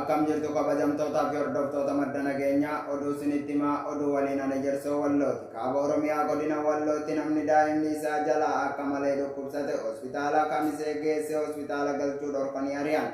Akkam jirtu kabajamtootaa fi hordoftoota madda nageenyaa oduu isinitti himaa oduu waliin ana Jersoo Wallooti. Kaaba Oromiyaa godina Wallootti namni daa'imni isaa jalaa akka malee dhukkubsate hospitaala Kamisee geesse hospitaala galchuu dhorkanii ari'an.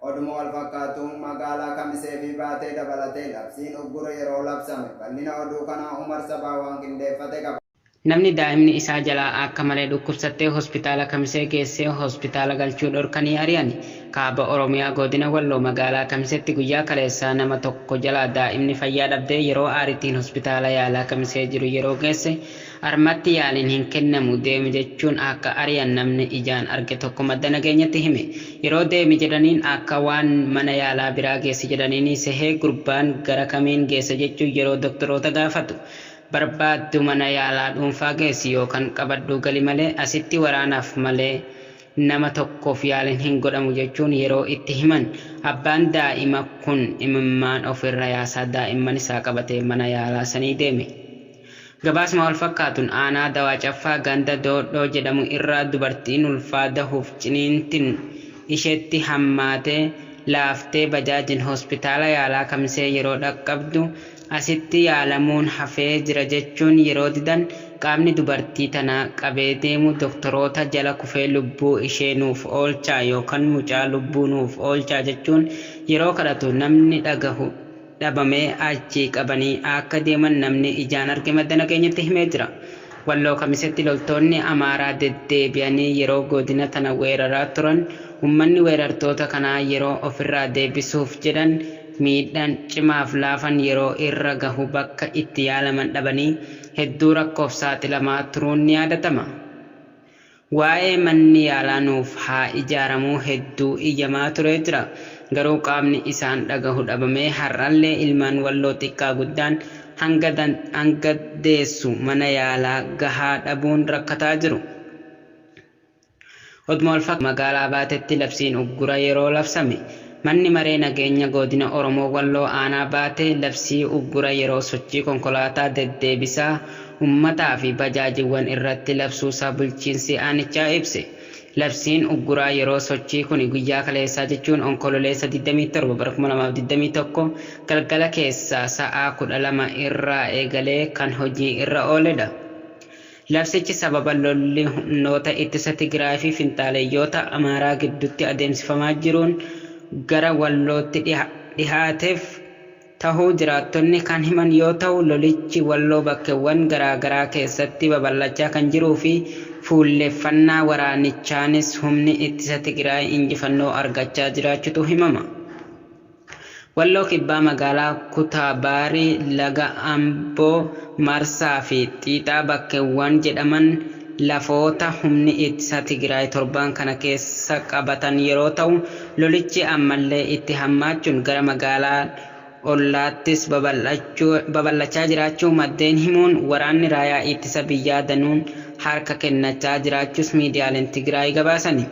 Oduma wal fakkaatuun magaalaa Kamisee fi Baatee dabalatee labsiin uggura yeroo labsame. Bal'ina oduu kanaa Umar Sabaa waan qindeeffate qaba. Namni daa'imni isaa jalaa akka malee dhukkubsattee hospitaala Kamisee geessee hospitaala galchuu dhorkanii ari'an. Kaaba Oromiyaa godina Walloo magaalaa Kamiseetti guyyaa kaleessaa nama tokko jalaa daa'imni fayyaa dhabdee yeroo aaritiin hospitaala yaalaa Kamisee jiru yeroo geesse harmatti yaaliin hin kennamu deemi jechuun akka ari'an namni ijaan arge tokko madda nageenyatti hime. Yeroo deemi jedhaniin akka waan mana yaalaa biraa geesse jedhaniin sehee gurbaan gara kamiin geesse jechuun yeroo doktoroota gaafatu. Barbaaddu mana yaalaa dhuunfaa geessi yookaan qabaddu gali malee asitti waraanaaf malee nama tokkoof yaaliin hin godhamu jechuun yeroo itti himan. Abbaan daa'ima kun imimmaan ofirra yaasaa daa'imman isaa qabatee mana yaalaa sanii deeme. Gabaasuma wal fakkaatuun aanaa dawaa caffaa ganda doodhoo jedhamu irraa dubartiin ulfaa dahuuf ciniintiin isheetti hammaatee laaftee bajaajin hospitaala yaalaa Kamisee yeroo dhaqqabdu asitti yaalamuun hafee jira jechuun yeroo didan qaamni dubartii tanaa qabee deemu doktoroota jala kufee lubbuu ishee nuuf oolchaa yookaan mucaa lubbuu nuuf oolchaa jechuun yeroo kadhatu namni dhagahu dhabamee achii qabanii akka deeman namni ijaan arge madda nageenyatti himee jira. Walloo Kamiseetti loltoonni Amaaraa deddeebi'anii yeroo godina tana weeraraa turan uummanni weerartoota kanaa yeroo ofirraa deebisuuf jedhan miidhaan cimaaf laafan yeroo irra gahu bakka itti yaalaman dhabanii hedduu rakkoof saaxilamaa turuun ni yaadatama. Waa'ee manni yaalaa nuuf haa ijaaramuu hedduu iyyamaa turee jira. Garuu qaamni isaan dhagahu dhabamee har'allee ilmaan Walloo xiqqaa guddaan hanga deessu mana yaalaa gahaa dhabuun rakkataa jiru. Oduma wal fakkaatu magaalaa Baateetti labsiin uggura yeroo labsame. Manni maree nageenya godina Oromoo Walloo aanaa Baatee labsii uggura yeroo sochii konkolaataa deddeebisaa uummataa fi bajaajiiwwan irratti labsuusaa bulchiinsi aanichaa ibse. Labsiin ugguraa yeroo sochii kun guyyaa kaleessaa jechuun onkololeessa 27 bara 2021 galgala keessaa sa'aa 12 irraa eegalee kan hojii irra ooledha. Labsichi sababa lolli humnoota ittisa Tigraay fi finxaaleeyyoota Amaaraa gidduutti adeemsifamaa jiruun gara Wallootti dhihaateef tahuu jiraattonni kan himan yoo ta'u lolichi Walloo bakkeewwan garaagaraa keessatti babal'achaa kan jiruu fi fuulleffannaa waraanichaanis humni ittisa Tigraay injifannoo argachaa jiraachutu himama. Walloo kibbaa magaalaa Kutabaarii laga Amboo Marsaa fi Xiixaa bakkeewwan jedhaman lafoota humni ittisa Tigraay torban kana keessa qabatan yeroo ta'u lolichi ammallee itti hammaachuun gara magaalaa ollaattis babal'achaa jiraachuu maddeen himuun waraanni raayyaa ittisa biyyaa danuun harka kennachaa jiraachuus miidiyaaleen Tigraay gabaasani.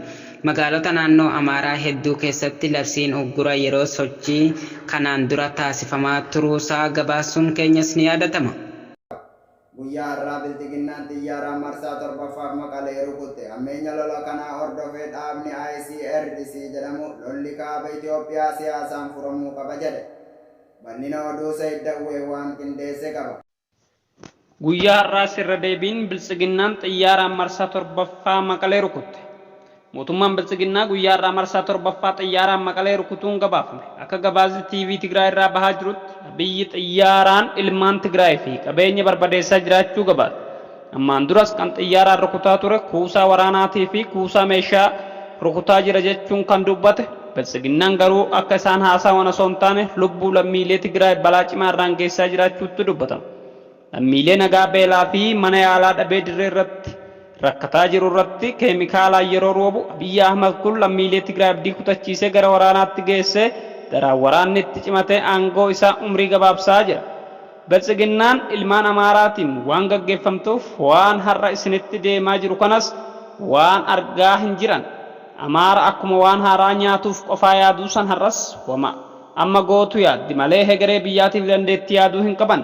Magaalota naannoo Amaaraa hedduu keessatti labsiin uggura yeroo sochii kanaan dura taasifamaa turuusaa gabaasuun keenyas ni yaadatama. Guyyaa har'aa biltiginnaan xiyyaaraa marsaa torbaffaaf Maqalee rukutte. Hammeenya lola kanaa hordofee dhaabni ICRDC jedhamu lolli kaaba Itoophiyaa siyaasaan furamuu qaba jedhe. Bal'ina oduu Sayyid Dawwee waan qindeesse qaba. Guyyaa har'aa sirra deebiin biltiginnaan xiyyaaraan marsaa torbaffaa Maqalee rukutte. Mootummaan biltiginnaa guyyaa har'aa marsaa torbaffaa xiyyaaraan Maqalee rukutuun gabaafame. Akka gabaasni TV Tigraay irraa bahaa jirutti biyyi xiyyaaraan ilmaan Tigraay fi qabeenya barbadeessaa jiraachuu gabaate. Ammaan duras kan xiyyaaraan rukutaa ture kuusaa waraanaatii fi kuusaa meeshaa rukutaa jira jechuun kan dubbate. Biltiginnaan garuu akka isaan haasawwan osoo hin taane lubbuu lammiilee Tigraay balaa cimaa irraan geessaa jiraachuutti dubbatama. Lammiilee nagaa beelaa fi mana yaalaa dhabee dirree irratti rakkataa jiru irratti keemikaalaan yeroo roobu Abiyyi Ahmad kun lammiilee Tigraay abdii kutachiisee gara waraanaatti geessee daraan waraanni itti cimatee aangoo isaa umrii gabaabsaa jira. Biltiginnaan ilmaan Amaaraatiin waan gaggeeffamtuuf waan har'a isinitti deemaa jiru kanas waan argaa hin jiran. Amaara akkuma waan haaraa nyaatuuf qofaa yaaduu san har'as wama amma gootu yaaddi malee hegeree biyyaatiif dandeettii yaaduu hin qaban.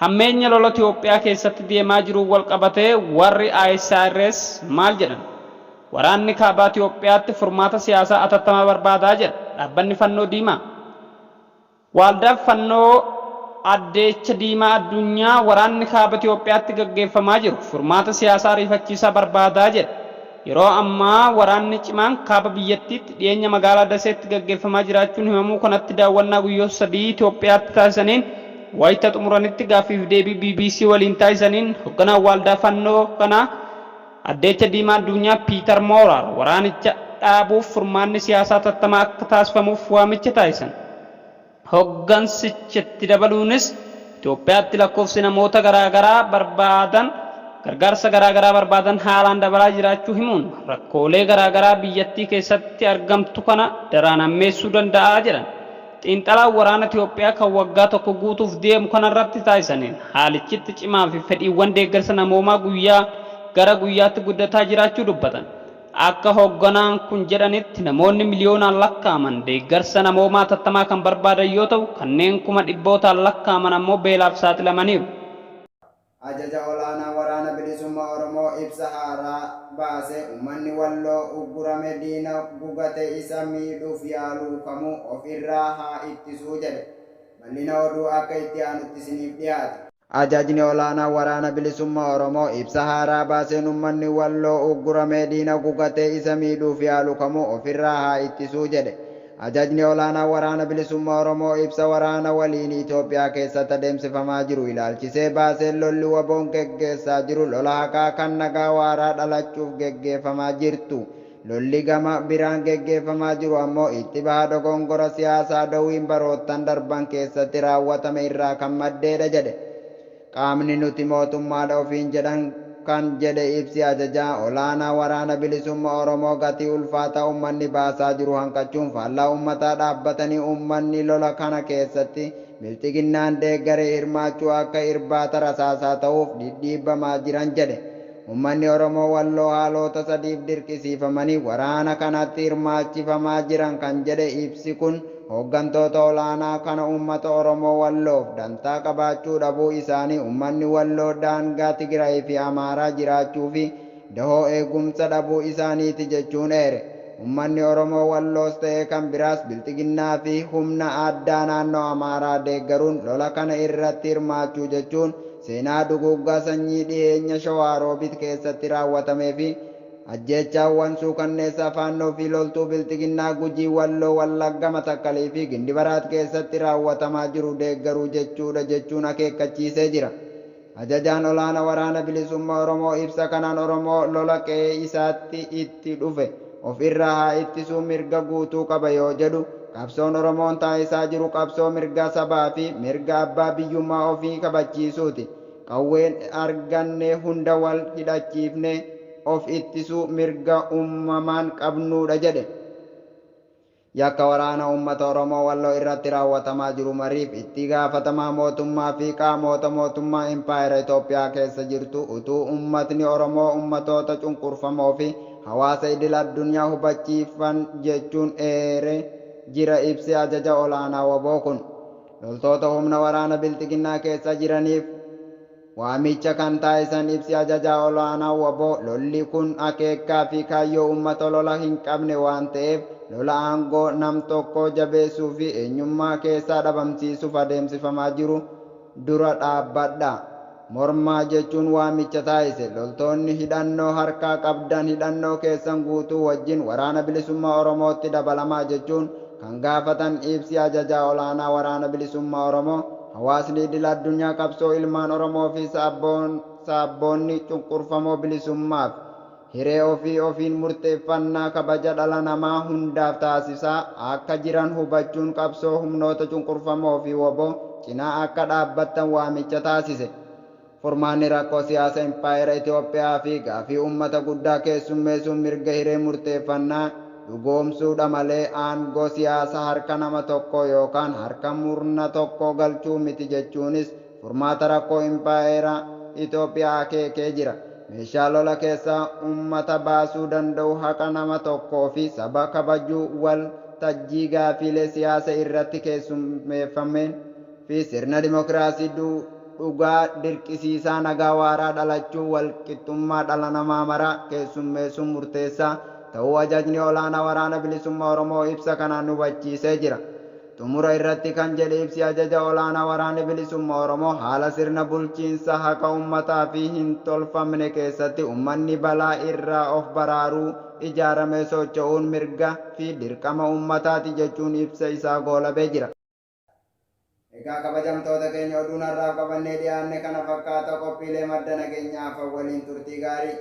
Hammeenya lola Itoophiyaa keessatti deemaa jiru wal qabatee warri ICRDC maal jedhan? Waraanni kaabaa Itoophiyaatti furmaata siyaasaa atattamaa barbaadaa jedha. dhaabbanni fannoo diimaa. Waaldaa fannoo addeecha diimaa addunyaa waraanni kaaba Itoophiyaatti gaggeeffamaa jiru furmaata siyaasaa ariifachiisaa barbaadaa jedha. Yeroo ammaa waraanni cimaan kaaba biyyattiitti dhiyeenya magaalaa Daseetti gaggeeffamaa jiraachuun himamuu kanatti daawwannaa guyyoota 3 Itoophiyaatti taasisaniin wayita xumuranitti gaaffiif deebii BBC waliin taasisaniin hoogganaan waaldaa fannoo kanaa addeecha diimaa addunyaa Piiter Moorar waraanicha dhaabuuf furmaanni siyaasaa tattamaa akka taasifamuuf waamicha taasisan. Hooggansichatti dabaluunis Itoophiyaatti lakkoofsi namoota garaagaraa barbaadan gargaarsa garaagaraa barbaadan haalaan dabalaa jiraachuu himuun rakkoolee garaagaraa biyyattii keessatti argamtu kana daraan hammeessuu danda'a jedhan. Xiinxalaan waraana Itoophiyaa kan waggaa tokko guutuuf deemu kanarratti taasisaniin haalichitti cimaa fi fedhiiwwan deeggarsa namoomaa guyyaa gara guyyaatti guddataa jiraachuu dubbatan. Akka hoogganaan kun jedhanitti namoonni miliyoonaan lakkaa'aman deeggarsa namoomaa tattamaa kan barbaadan yoo ta'u kanneen kuma dhibbootaan lakkaa'aman ammoo beelaaf saaxilamaniiru. Ajaja olaanaa waraana bilisummaa Oromoo ibsa haaraa baase uummanni Walloo uggurame diina gugate isa miidhuuf yaaluu kamuu ofirraa haa ittisuu jedhe. Bal'ina oduu akka itti aanutti isiniif dhiyaate. Ajajni olaanaa waraana bilisummaa Oromoo ibsa haaraa baaseen uummanni Walloo uggurame diina gugate isa miidhuuf yaaluu kamuu ofirraa haa ittisuu jedhe. Ajajni olaanaa waraana bilisummaa Oromoo ibsa waraana waliin Itoophiyaa keessatti adeemsifamaa jiru ilaalchisee baaseen lolli waboon geggeessaa jiru lola haqaa kan nagaa waaraa dhalachuuf geggeeffamaa jirtu. Lolli gama biraan geggeeffamaa jiru ammoo itti baha dogongora siyaasaa dawiin baroottan darban keessatti raawwatame irraa kan maddeedha jedhe. Qaamni nuti mootummaadha ofiin jedhan kan jedhe ibsi ajajaa olaanaa waraana bilisummaa Oromoo gatii ulfaataa uummanni baasaa jiru hanqachuun faallaa uummataa dhaabbatanii uummanni lola kana keessatti bilxiginnaan deeggaree hirmaachuu akka irbaata rasaasaa ta'uuf dhidhiibbamaa jiran jedhe. Uummanni Oromoo Walloo haalota sadiif dirqisiifamanii waraana kanatti hirmaachifamaa jiran kan jedhe ibsi kun hooggantoota olaanaa kana uummata Oromoo Walloof dantaa qabaachuu dhabuu isaanii uummanni Walloo daangaa Tigraay fi Amaaraa jiraachuu fi dahoo eegumsa dhabuu isaaniiti jechuun eere. Uummanni Oromoo Walloos ta'ee kan biraas bilxiginnaa fi humna addaa naannoo Amaaraa deeggaruun lola kana irratti hirmaachuu jechuun seenaa duguuggaa sanyii dhiyeenya Shawaaroobiit keessatti raawwatamee fi ajjeechaawwan suukanneessaa faannoo fi loltuu bilxiginnaa Gujii Walloo Wallagga Matakkalii fi Gindibaraat keessatti raawwatamaa jiru deeggaruu jechuudha jechuun akeekkachiisee jira. Ajajaan olaanaa waraana bilisummaa Oromoo ibsa kanaan Oromoo lola qe'ee isaatti itti dhufe of irraa haa ittisuu mirga guutuu qaba yoo jedhu qabsoon Oromoon taasisaa jiru qabsoo mirga sabaa fi mirga abbaa biyyummaa ofii kabachiisuuti. Qawween arganne hunda wal hidhachiifne of ittisuu mirga uumamaan qabnuudha jedhe. Yakka waraana uummata Oromoo Walloo irratti raawwatamaa jiru mariif itti gaafatamaa mootummaa fi qaamota mootummaa Impaayera Itoophiyaa keessa jirtu utuu uummatni Oromoo uummatoota cunqurfamoo fi hawaasa idil addunyaa hubachiifan jechuun eere jira ibsi ajaja olaanaa waboo kun. Loltoota humna waraana bilxiginnaa keessa jiraniif waamicha kan taasisan ibsi ajajaa olaanaa waboo lolli kun akeekaa fi kaayyoo uummata lola hin qabne waan ta'eef lola aangoo nam tokko jabeessuu fi eenyummaa keessaa dhabamsiisuuf adeemsifamaa jiru dura dhaabbadha. Mormaa jechuun waamicha taasise. Loltoonni hidhannoo harkaa qabdan hidhannoo keessan guutuu wajjin waraana bilisummaa Oromootti dabalamaa jechuun kan gaafatan ibsi ajajaa olaanaa waraana bilisummaa Oromoo. Hawaasni idil addunyaa qabsoo ilmaan Oromoo fi saabboonni cunqurfamoo bilisummaaf hiree ofii ofiin murteeffannaa kabaja dhala namaa hundaaf taasisaa akka jiran hubachuun qabsoo humnoota cunqurfamoo fi waboo cinaa akka dhaabbattan waamicha taasise. Furmaanni rakkoo siyaasa Impaayera Itoophiyaa fi gaafii uummata guddaa keessummeessuun mirga hiree murteeffannaa dhugoomsuudha malee aangoo siyaasa harka nama tokko yookaan harka murna tokko galchuu miti jechuunis furmaata rakkoo Impaayera Itoophiyaa akeekee jira. Meeshaa lola keessaa uummata baasuu danda'u haqa nama tokkoo fi saba kabajuu wal tajjii gaafiilee siyaasa irratti keessummeeffameen fi sirna dimokiraasii dhugaa dirqisiisaa nagaa waaraa dhalachuu wal qixxummaa dhala namaa maraa keessummeessuun murteessaa ta'uu ajajni olaanaa waraana bilisummaa Oromoo ibsa kanaan hubachiisee jira. Xumura irratti kan jedhe ibsi ajaja olaanaa waraanni bilisummaa Oromoo haala sirna bulchiinsa haqa uummataa fi hin tolfamne keessatti uummanni balaa irraa of baraaruu ijaaramee socho'uun mirga fi dirqama uummataati jechuun ibsa isaa goolabee jira. Egaa kabajamtoota keenya oduun har'aaf qabannee dhiyaanne kana fakkaata qophiilee madda nageenyaaf waliin turtii gaarii.